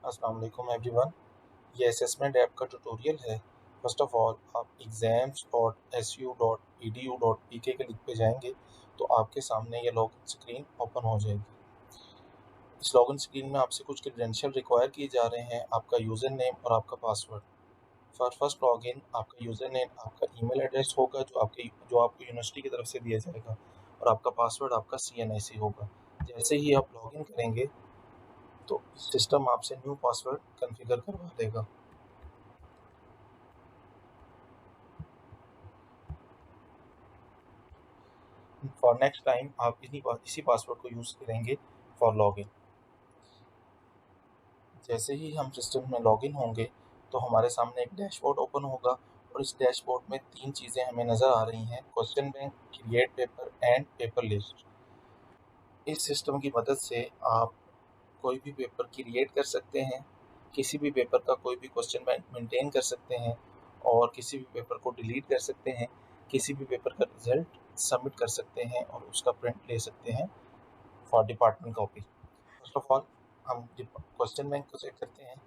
अस्सलाम वालेकुम एवरीवन। ये असेसमेंट ऐप का ट्यूटोरियल है। फर्स्ट ऑफ ऑल आप exams.su.edu.pk के लिंक पे जाएंगे तो आपके सामने ये लॉगिन स्क्रीन ओपन हो जाएगी। इस लॉगिन स्क्रीन में आपसे कुछ क्रेडेंशियल रिक्वायर किए जा रहे हैं, आपका यूज़र नेम और आपका पासवर्ड। फॉर फर्स्ट लॉगिन आपका यूज़र नेम आपका ईमेल एड्रेस होगा जो आपको यूनिवर्सिटी की तरफ से दिया जाएगा, और आपका पासवर्ड आपका CNIC होगा। जैसे ही आप लॉगिन करेंगे तो सिस्टम आपसे न्यू पासवर्ड कॉन्फ़िगर करवा देगा। फॉर नेक्स्ट टाइम आप इसी पासवर्ड को यूज़ करेंगे फॉर लॉगिन। जैसे ही हम सिस्टम में लॉगिन होंगे तो हमारे सामने एक डैशबोर्ड ओपन होगा, और इस डैशबोर्ड में तीन चीज़ें हमें नज़र आ रही हैं: question bank, create paper and paper list. इस सिस्टम की मदद से आप कोई भी पेपर क्रिएट कर सकते हैं, किसी भी पेपर का कोई भी क्वेश्चन बैंक मेंटेन कर सकते हैं, और किसी भी पेपर को डिलीट कर सकते हैं, किसी भी पेपर का रिजल्ट सबमिट कर सकते हैं और उसका प्रिंट ले सकते हैं for department copy. First of all हम क्वेश्चन बैंक को चेक करते हैं।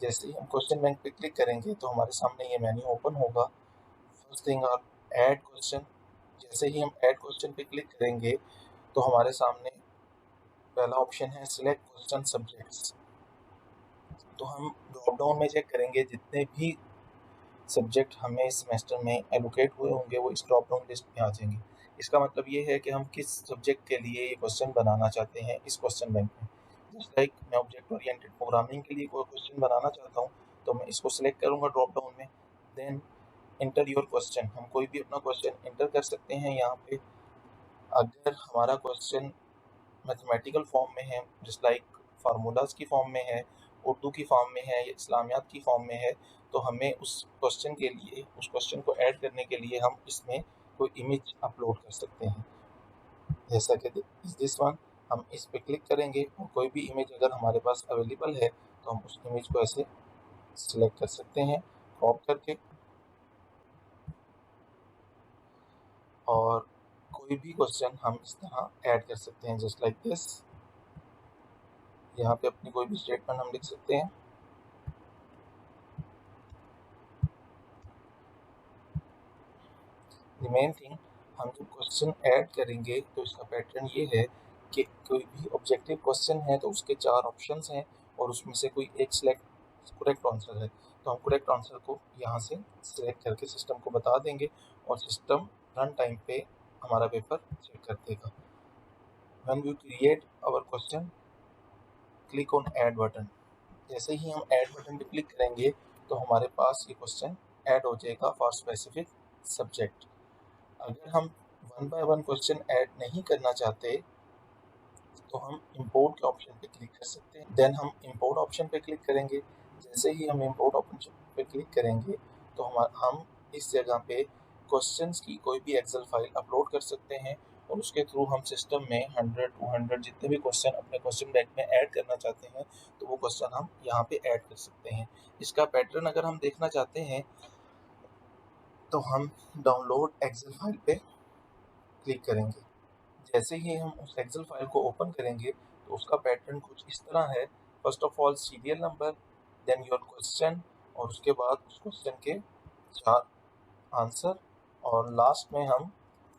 जैसे ही हम क्वेश्चन बैंक पे क्लिक करेंगे तो हमारे सामने ये मेन्यू ओपन होगा। फर्स्ट थिंग आप ऐड क्वेश्चन। जैसे ही हम ऐड क्वेश्चन पे क्लिक करेंगे तो हमारे सामने पहला ऑप्शन है सिलेक्ट क्वेश्चन सब्जेक्ट्स। तो हम ड्रॉप डाउन में चेक करेंगे जितने भी सब्जेक्ट हमें इस सेमेस्टर में एलोकेट हुए होंगे वो इस ड्रॉप डाउन लिस्ट में आ जाएंगे। इसका मतलब ये है कि हम किस सब्जेक्ट के लिए ये क्वेश्चन बनाना चाहते हैं इस क्वेश्चन बैंक में। जस्ट लाइक मैं ऑब्जेक्ट ओरिएंटेड प्रोग्रामिंग के लिए कोई क्वेश्चन बनाना चाहता हूँ, तो मैं इसको सिलेक्ट करूँगा ड्रॉप डाउन में। देन इंटर योर क्वेश्चन, हम कोई भी अपना क्वेश्चन इंटर कर सकते हैं यहाँ पे। अगर हमारा क्वेश्चन मैथमेटिकल फॉर्म में है, जस्ट लाइक फार्मूलाज की फॉर्म में है, उर्दू की फॉर्म में है या इस्लामियात की फॉर्म में है, तो हमें उस क्वेश्चन के लिए उस क्वेश्चन को ऐड करने के लिए हम इसमें कोई इमेज अपलोड कर सकते हैं। जैसा कि इस दिस वन, हम इस पे क्लिक करेंगे और कोई भी इमेज अगर हमारे पास अवेलेबल है तो हम उस इमेज को ऐसे सिलेक्ट कर सकते हैं क्रॉप करके, और कोई भी क्वेश्चन हम इस तरह ऐड कर सकते हैं जस्ट लाइक दिस। यहाँ पे अपनी कोई भी स्टेटमेंट हम लिख सकते हैं। द मेन थिंग, हम जब क्वेश्चन ऐड करेंगे तो इसका पैटर्न ये है कि कोई भी ऑब्जेक्टिव क्वेश्चन है तो उसके चार ऑप्शंस हैं और उसमें से कोई एक सिलेक्ट करेक्ट आंसर है, तो हम करेक्ट आंसर को यहाँ से सिलेक्ट करके सिस्टम को बता देंगे और सिस्टम रन टाइम पे हमारा पेपर चेक कर देगा। When we create our question, click on add button. जैसे ही हम ऐड बटन पे क्लिक करेंगे तो हमारे पास ये क्वेश्चन ऐड हो जाएगा फॉर स्पेसिफिक सब्जेक्ट। अगर हम one by one question add नहीं करना चाहते तो हम इंपोर्ट के ऑप्शन पे क्लिक कर सकते हैं। देन हम इंपोर्ट ऑप्शन पे क्लिक करेंगे। जैसे ही हम इंपोर्ट ऑप्शन पे क्लिक करेंगे तो हम इस जगह पे क्वेश्चंस की कोई भी एक्सेल फाइल अपलोड कर सकते हैं, और उसके थ्रू हम सिस्टम में 100 200 जितने भी क्वेश्चन अपने क्वेश्चन बैंक में ऐड करना चाहते हैं तो वो क्वेश्चन हम यहाँ पे ऐड कर सकते हैं। इसका पैटर्न अगर हम देखना चाहते हैं तो हम डाउनलोड एक्सेल फाइल पे क्लिक करेंगे। जैसे ही हम उस एक्सेल फाइल को ओपन करेंगे तो उसका पैटर्न कुछ इस तरह है। First of all serial number, then your question, और उसके बाद उस क्वेश्चन के चार आंसर, और लास्ट में हम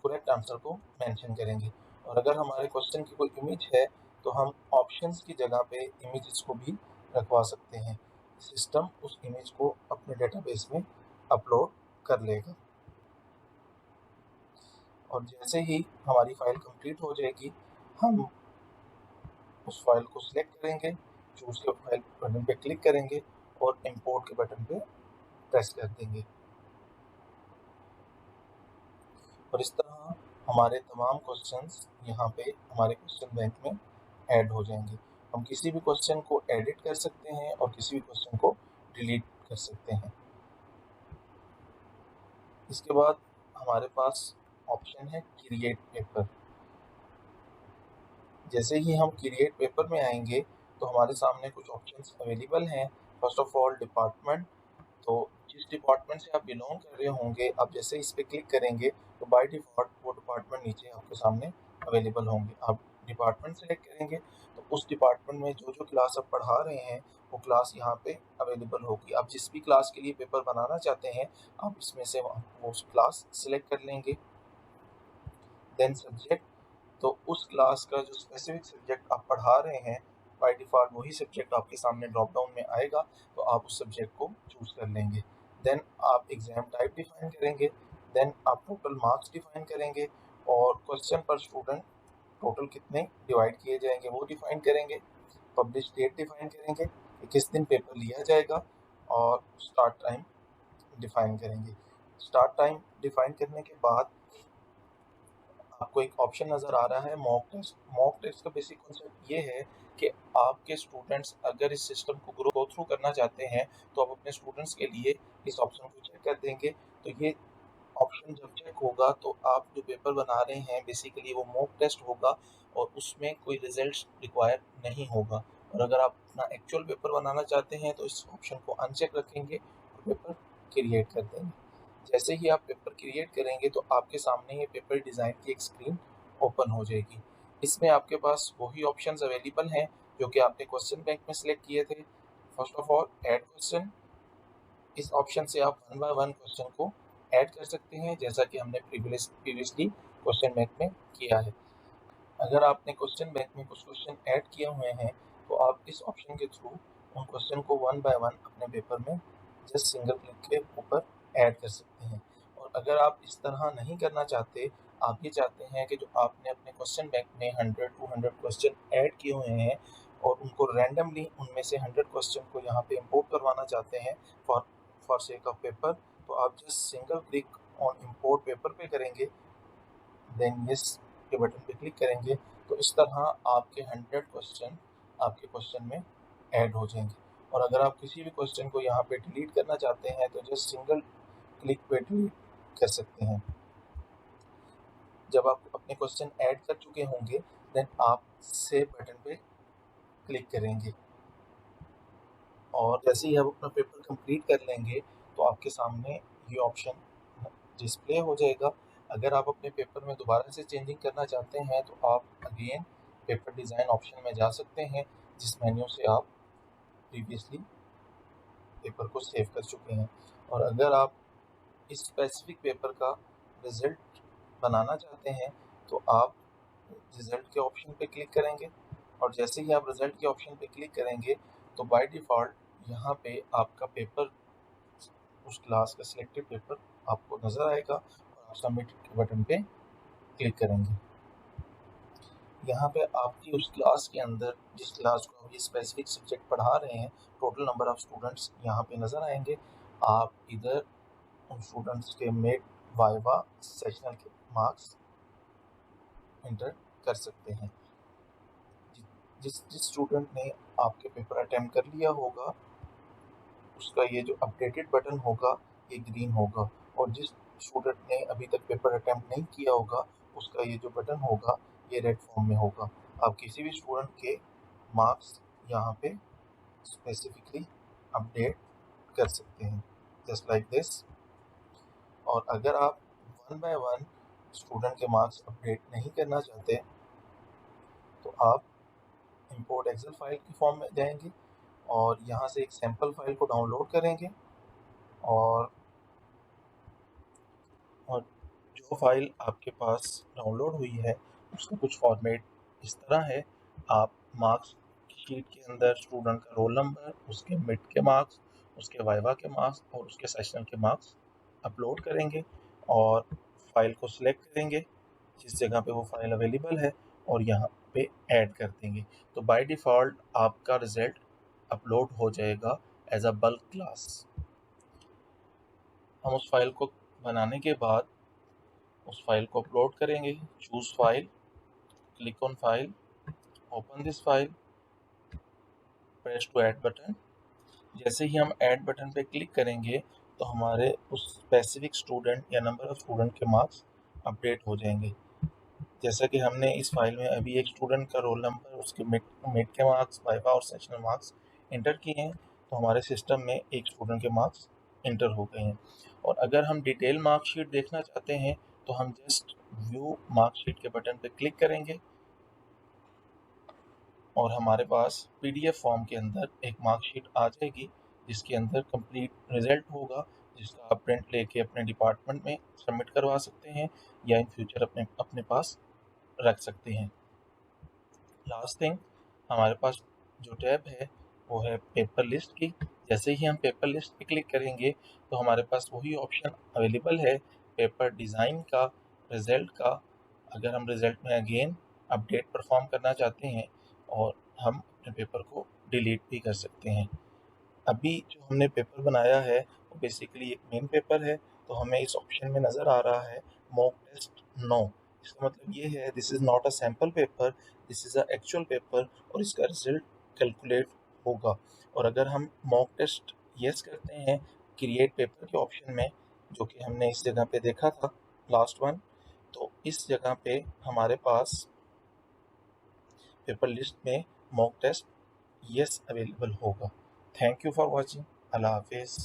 करेक्ट आंसर को मेंशन करेंगे। और अगर हमारे क्वेश्चन की कोई इमेज है तो हम ऑप्शंस की जगह पे इमेजेस को भी रखवा सकते हैं। सिस्टम उस इमेज को अपने डेटाबेस में अपलोड कर लेगा, और जैसे ही हमारी फाइल कंप्लीट हो जाएगी हम उस फाइल को सिलेक्ट करेंगे, चूज के फाइल बटन पे क्लिक करेंगे और इंपोर्ट के बटन पे प्रेस कर देंगे, और इस तरह हमारे तमाम क्वेश्चंस यहाँ पे हमारे क्वेश्चन बैंक में ऐड हो जाएंगे। हम किसी भी क्वेश्चन को एडिट कर सकते हैं और किसी भी क्वेश्चन को डिलीट कर सकते हैं। इसके बाद हमारे पास ऑप्शन है क्रिएट पेपर। जैसे ही हम क्रिएट पेपर में आएंगे तो हमारे सामने कुछ ऑप्शंस अवेलेबल हैं। फर्स्ट ऑफ ऑल डिपार्टमेंट, तो जिस डिपार्टमेंट से आप बिलोंग कर रहे होंगे, आप जैसे इस पे क्लिक करेंगे तो बाय डिफ़ॉल्ट वो डिपार्टमेंट नीचे आपके सामने अवेलेबल होंगे। आप डिपार्टमेंट सेलेक्ट करेंगे तो उस डिपार्टमेंट में जो जो क्लास आप पढ़ा रहे हैं वो क्लास यहाँ पे अवेलेबल होगी। आप जिस भी क्लास के लिए पेपर बनाना चाहते हैं आप इसमें से वो क्लास सिलेक्ट कर लेंगे। देन सब्जेक्ट, तो उस क्लास का जो स्पेसिफिक सब्जेक्ट आप पढ़ा रहे हैं बाय डिफ़ॉल्ट वही सब्जेक्ट आपके सामने ड्रॉप डाउन में आएगा, तो आप उस सब्जेक्ट को चूज़ कर लेंगे। देन आप एग्ज़ाम टाइप डिफ़ाइन करेंगे, देन आप टोटल मार्क्स डिफ़ाइन करेंगे और क्वेश्चन पर स्टूडेंट टोटल कितने डिवाइड किए जाएंगे वो डिफ़ाइन करेंगे। पब्लिश डेट डिफ़ाइन करेंगे कि किस दिन पेपर लिया जाएगा और स्टार्ट टाइम डिफ़ाइन करेंगे। स्टार्ट टाइम डिफ़ाइन करने के बाद आपको एक ऑप्शन नज़र आ रहा है मॉक टेस्ट। मॉक टेस्ट का बेसिक कॉन्सेप्ट ये है कि आपके स्टूडेंट्स अगर इस सिस्टम को गो थ्रू करना चाहते हैं तो आप अपने स्टूडेंट्स के लिए इस ऑप्शन को चेक कर देंगे। तो ये ऑप्शन जब चेक होगा तो आप जो पेपर बना रहे हैं बेसिकली वो मॉक टेस्ट होगा और उसमें कोई रिजल्ट रिक्वायर नहीं होगा। और अगर आप अपना एक्चुअल पेपर बनाना चाहते हैं तो इस ऑप्शन को अनचेक रखेंगे और पेपर क्रिएट कर देंगे। जैसे ही आप पेपर क्रिएट करेंगे तो आपके सामने ये पेपर डिज़ाइन की एक स्क्रीन ओपन हो जाएगी। इसमें आपके पास वही ऑप्शंस अवेलेबल हैं जो कि आपने क्वेश्चन बैंक में सिलेक्ट किए थे। First of all add question, इस ऑप्शन से आप वन बाय वन क्वेश्चन को ऐड कर सकते हैं जैसा कि हमने प्रीवियसली क्वेश्चन बैंक में किया है। अगर आपने क्वेश्चन बैंक में कुछ क्वेश्चन ऐड किए हुए हैं तो आप इस ऑप्शन के थ्रू उन क्वेश्चन को वन बाय वन अपने पेपर में जस्ट सिंगल क्लिक के ऊपर ऐड कर सकते हैं। और अगर आप इस तरह नहीं करना चाहते, आप ये चाहते हैं कि जो आपने अपने क्वेश्चन बैंक में 100-200 क्वेश्चन ऐड किए हुए हैं और उनको रैंडमली उनमें से 100 क्वेश्चन को यहाँ पे इंपोर्ट करवाना चाहते हैं for for sake of paper, तो आप just single click on import paper पे करेंगे, देन यस के बटन पे क्लिक करेंगे तो इस तरह आपके 100 क्वेश्चन आपके क्वेश्चन में ऐड हो जाएंगे। और अगर आप किसी भी क्वेश्चन को यहाँ पे डिलीट करना चाहते हैं तो जस्ट सिंगल क्लिक पे डिलीट कर सकते हैं। जब आप अपने क्वेश्चन ऐड कर चुके होंगे देन आप सेव बटन पे क्लिक करेंगे और जैसे ही आप अपना पेपर कंप्लीट कर लेंगे तो आपके सामने ये ऑप्शन डिस्प्ले हो जाएगा। अगर आप अपने पेपर में दोबारा से चेंजिंग करना चाहते हैं तो आप अगेन पेपर डिज़ाइन ऑप्शन में जा सकते हैं जिस मेन्यू से आप प्रीवियसली पेपर को सेव कर चुके हैं। और अगर आप इस स्पेसिफिक पेपर का रिज़ल्ट बनाना चाहते हैं तो आप रिज़ल्ट के ऑप्शन पे क्लिक करेंगे और जैसे ही आप रिज़ल्ट के ऑप्शन पे क्लिक करेंगे तो बाय डिफ़ॉल्ट यहाँ पे आपका पेपर, उस क्लास का सिलेक्टेड पेपर आपको नज़र आएगा और आप सबमिट के बटन पे क्लिक करेंगे। यहाँ पे आपकी उस क्लास के अंदर जिस क्लास को आप ये स्पेसिफिक सब्जेक्ट पढ़ा रहे हैं टोटल नंबर ऑफ़ स्टूडेंट्स यहाँ पे नज़र आएंगे। आप इधर उन स्टूडेंट्स के मिड, वाइवा, सेशनल के मार्क्स एंटर कर सकते हैं। जिस जिस स्टूडेंट ने आपके पेपर अटेम्प्ट कर लिया होगा उसका ये जो अपडेटेड बटन होगा ये ग्रीन होगा और जिस स्टूडेंट ने अभी तक पेपर अटेम्प्ट नहीं किया होगा उसका ये जो बटन होगा ये रेड फॉर्म में होगा। आप किसी भी स्टूडेंट के मार्क्स यहाँ पे स्पेसिफिकली अपडेट कर सकते हैं जस्ट लाइक दिस। और अगर आप वन बाय वन स्टूडेंट के मार्क्स अपडेट नहीं करना चाहते तो आप इंपोर्ट एक्सेल फाइल की फॉर्म में जाएंगे और यहाँ से एक सैम्पल फाइल को डाउनलोड करेंगे और और जो फाइल आपके पास डाउनलोड हुई है उसका कुछ फॉर्मेट इस तरह है। आप मार्क्स शीट के अंदर स्टूडेंट का रोल नंबर, उसके मिड के मार्क्स, उसके वाइवा के मार्क्स और उसके सेशनल के मार्क्स अपलोड करेंगे और फाइल को सिलेक्ट करेंगे जिस जगह पे वो फाइल अवेलेबल है और यहाँ पे ऐड कर देंगे। तो बाय डिफ़ॉल्ट आपका रिज़ल्ट अपलोड हो जाएगा एज अ बल्क क्लास। हम उस फाइल को बनाने के बाद उस फाइल को अपलोड करेंगे। Choose file, click on file, open this file, press to add button. जैसे ही हम ऐड बटन पे क्लिक करेंगे तो हमारे उस स्पेसिफिक स्टूडेंट या नंबर ऑफ स्टूडेंट के मार्क्स अपडेट हो जाएंगे। जैसा कि हमने इस फाइल में अभी एक स्टूडेंट का रोल नंबर, उसके मिड के मार्क्स, वाइवा और सेशनल मार्क्स इंटर किए हैं तो हमारे सिस्टम में एक स्टूडेंट के मार्क्स इंटर हो गए हैं। और अगर हम डिटेल मार्कशीट देखना चाहते हैं तो हम जस्ट व्यू मार्कशीट के बटन पर क्लिक करेंगे और हमारे पास PDF फॉर्म के अंदर एक मार्कशीट आ जाएगी जिसके अंदर कंप्लीट रिजल्ट होगा, जिसका आप प्रिंट लेके अपने डिपार्टमेंट में सबमिट करवा सकते हैं या इन फ्यूचर अपने अपने पास रख सकते हैं। लास्ट थिंग, हमारे पास जो टैब है वो है पेपर लिस्ट की। जैसे ही हम पेपर लिस्ट पे क्लिक करेंगे तो हमारे पास वही ऑप्शन अवेलेबल है पेपर डिज़ाइन का, रिज़ल्ट का। अगर हम रिज़ल्ट में अगेन अपडेट परफॉर्म करना चाहते हैं और हम अपने पेपर को डिलीट भी कर सकते हैं। अभी जो हमने पेपर बनाया है वो बेसिकली एक मेन पेपर है, तो हमें इस ऑप्शन में नज़र आ रहा है मॉक टेस्ट नो। इसका मतलब ये है this is not a sample paper, this is a actual paper और इसका रिजल्ट कैलकुलेट होगा। और अगर हम मॉक टेस्ट यस करते हैं क्रिएट पेपर के ऑप्शन में, जो कि हमने इस जगह पे देखा था लास्ट वन, तो इस जगह पे हमारे पास पेपर लिस्ट में मॉक टेस्ट यस अवेलेबल होगा। Thank you for watching. अल्लाह हाफिज़।